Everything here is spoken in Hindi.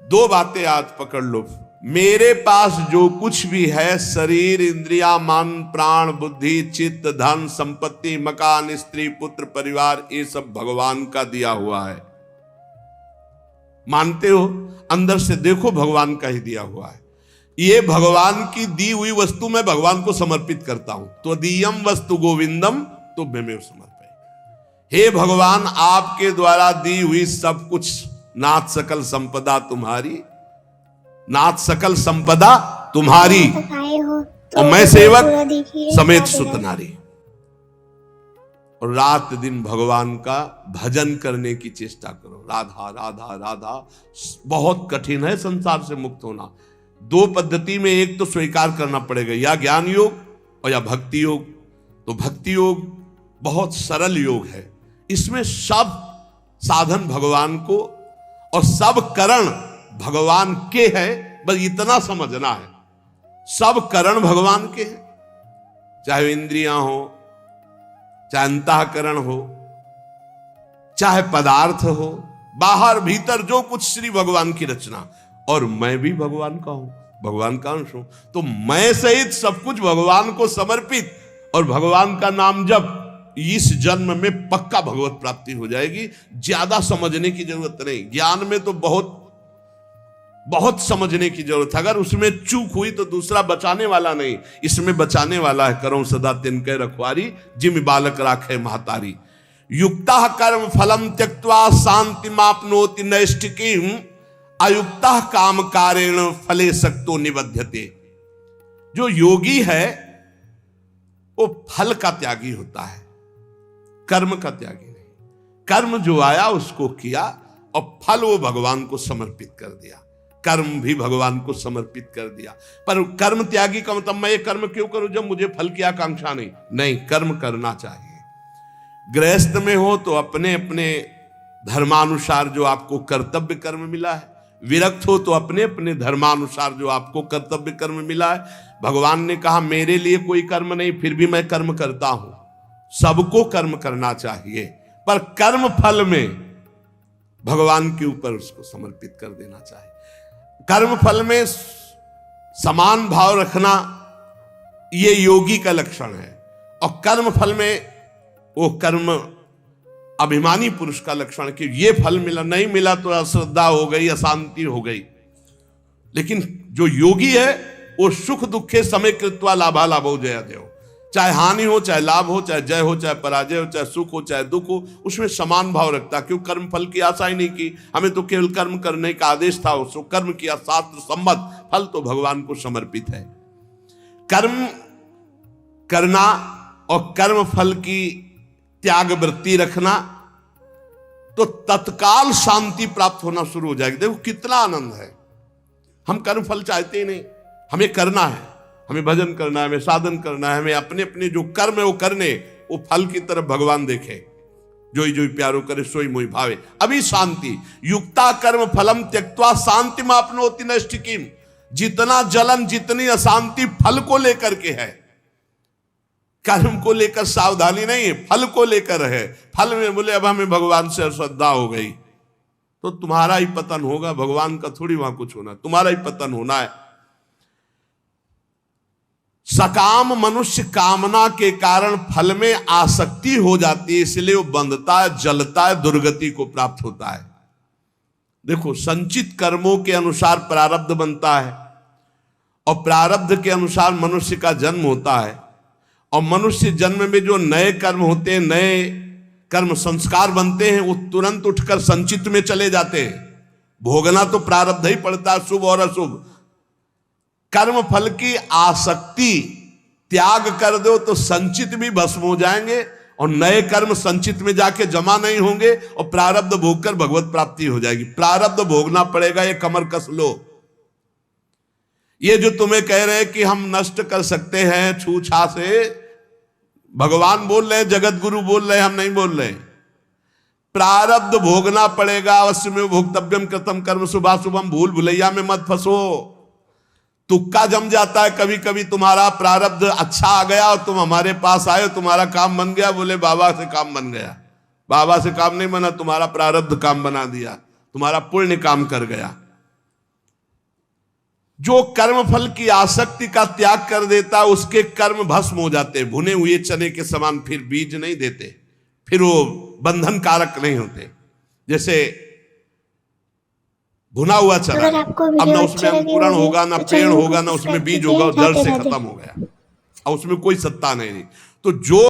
दो बातें आज पकड़ लो। मेरे पास जो कुछ भी है, शरीर, इंद्रिया, मन, प्राण, बुद्धि, चित्त, धन, संपत्ति, मकान, स्त्री, पुत्र, परिवार, ये सब भगवान का दिया हुआ है। मानते हो? अंदर से देखो, भगवान का ही दिया हुआ है। ये भगवान की दी हुई वस्तु मैं भगवान को समर्पित करता हूं। तो दीयम वस्तु गोविंदम तो बेमेव समर्पय। हे भगवान, आपके द्वारा दी हुई सब कुछ, नाथ सकल संपदा तुम्हारी, नाथ सकल संपदा तुम्हारी, और मैं सेवक समेत सुत नारी। और रात दिन भगवान का भजन करने की चेष्टा करो। राधा राधा राधा। बहुत कठिन है संसार से मुक्त होना। दो पद्धति में एक तो स्वीकार करना पड़ेगा, या ज्ञान योग और या भक्ति योग। तो भक्ति योग बहुत सरल योग है। इसमें सब साधन भगवान को और सब करण भगवान के हैं, बस इतना समझना है। सब करण भगवान के हैं, चाहे इंद्रियां हो, चाहे अंतःकरण हो, चाहे पदार्थ हो, बाहर भीतर जो कुछ श्री भगवान की रचना। और मैं भी भगवान का हूं, भगवान का अंश हूं। तो मैं सहित सब कुछ भगवान को समर्पित और भगवान का नाम जप, इस जन्म में पक्का भगवत प्राप्ति हो जाएगी। ज्यादा समझने की जरूरत नहीं। ज्ञान में तो बहुत बहुत समझने की जरूरत है। अगर उसमें चूक हुई तो दूसरा बचाने वाला नहीं, इसमें बचाने वाला है। करो सदा तिनके रखवारी, जिम बालक राखे महतारी। युक्ता कर्म फलम त्यक्त्वा शांति मापनोति नैष्ठिकीम, अयुक्ता काम कारेण फले सक्तो निबध्यते। जो योगी है वो फल का त्यागी होता है, कर्म का त्यागी नहीं। कर्म जो आया उसको किया और फल वो भगवान को समर्पित कर दिया। कर्म भी भगवान को समर्पित कर दिया। पर कर्म त्यागी का मतलब मैं ये कर्म क्यों करूं जब मुझे फल की आकांक्षा नहीं। नहीं, कर्म करना चाहिए। गृहस्थ में हो तो अपने अपने धर्मानुसार जो आपको कर्तव्य कर्म मिला है, विरक्त हो तो अपने अपने धर्मानुसार जो आपको कर्तव्य कर्म मिला है। भगवान ने कहा मेरे लिए कोई कर्म नहीं, फिर भी मैं कर्म करता हूं। सबको कर्म करना चाहिए, पर कर्म फल में भगवान के ऊपर उसको समर्पित कर देना चाहिए। कर्म फल में समान भाव रखना ये योगी का लक्षण है, और कर्म फल में वो कर्म अभिमानी पुरुष का लक्षण कि ये फल मिला, नहीं मिला तो अश्रद्धा हो गई, अशांति हो गई। लेकिन जो योगी है वो सुख दुखे समय कृत्वा लाभा लाभो जया देव। चाहे हानि हो, चाहे लाभ हो, चाहे जय हो, चाहे पराजय हो, चाहे सुख हो, चाहे दुख हो, उसमें समान भाव रखता। क्यों? कर्म फल की आशा ही नहीं की। हमें तो केवल कर्म करने का आदेश था, उसको कर्म किया, शास्त्र सम्मत, फल तो भगवान को समर्पित है। कर्म करना और कर्म फल की त्याग वृत्ति रखना तो तत्काल शांति प्राप्त होना शुरू हो जाएगी। देखो कितना आनंद है। हम कर्म फल चाहते ही नहीं, हमें करना है, हमें भजन करना है, हमें साधन करना है, हमें अपने अपने जो कर्म है वो करने, वो फल की तरफ भगवान देखे। जोई जोई प्यारो करे सोई मोई भावे, अभी शांति। युक्ता कर्म फलम त्यक्त्वा शांति मापनोति नैष्ठिकीम। जितना जलन, जितनी अशांति फल को लेकर के है, कर्म को लेकर सावधानी नहीं है, फल को लेकर है। फल में बोले अब हमें भगवान से अश्रद्धा हो गई तो तुम्हारा ही पतन होगा, भगवान का थोड़ी वहां कुछ होना, तुम्हारा ही पतन होना है। सकाम मनुष्य कामना के कारण फल में आसक्ति हो जाती है, इसलिए वो बंधता है, जलता है, दुर्गति को प्राप्त होता है। देखो, संचित कर्मों के अनुसार प्रारब्ध बनता है, और प्रारब्ध के अनुसार मनुष्य का जन्म होता है। और मनुष्य जन्म में जो नए कर्म होते हैं, नए कर्म संस्कार बनते हैं, वो तुरंत उठकर संचित में चले जाते हैं। भोगना तो प्रारब्ध ही पड़ता है, शुभ और अशुभ। कर्म फल की आसक्ति त्याग कर दो तो संचित भी भस्म हो जाएंगे, और नए कर्म संचित में जाके जमा नहीं होंगे, और प्रारब्ध भोगकर भगवत प्राप्ति हो जाएगी। प्रारब्ध भोगना पड़ेगा, ये कमर कस लो। ये जो तुम्हें कह रहे हैं कि हम नष्ट कर सकते हैं छूछा से, भगवान बोल रहे हैं, जगत गुरु बोल रहे हैं, हम नहीं बोल रहे। प्रारब्ध भोगना पड़ेगा, अवश्य में भोक्तव्यम कृतम कर्म शुभाशुभम। भूल भुलैया में मत फंसो। तुक्का जम जाता है कभी कभी। तुम्हारा प्रारब्ध अच्छा आ गया और तुम हमारे पास आए, तुम्हारा काम बन गया, बोले बाबा से काम बन गया। बाबा से काम नहीं बना, तुम्हारा प्रारब्ध काम बना दिया, तुम्हारा पुण्य काम कर गया। जो कर्म फल की आसक्ति का त्याग कर देता उसके कर्म भस्म हो जाते, भुने हुए चने के समान, फिर बीज नहीं देते, फिर वो बंधन कारक नहीं होते। जैसे भुना हुआ चना, अब ना उसमें अंकुरण होगा, ना पेड़ होगा, ना उसमें बीज होगा, जड़ से खत्म हो गया और उसमें कोई सत्ता नहीं। तो जो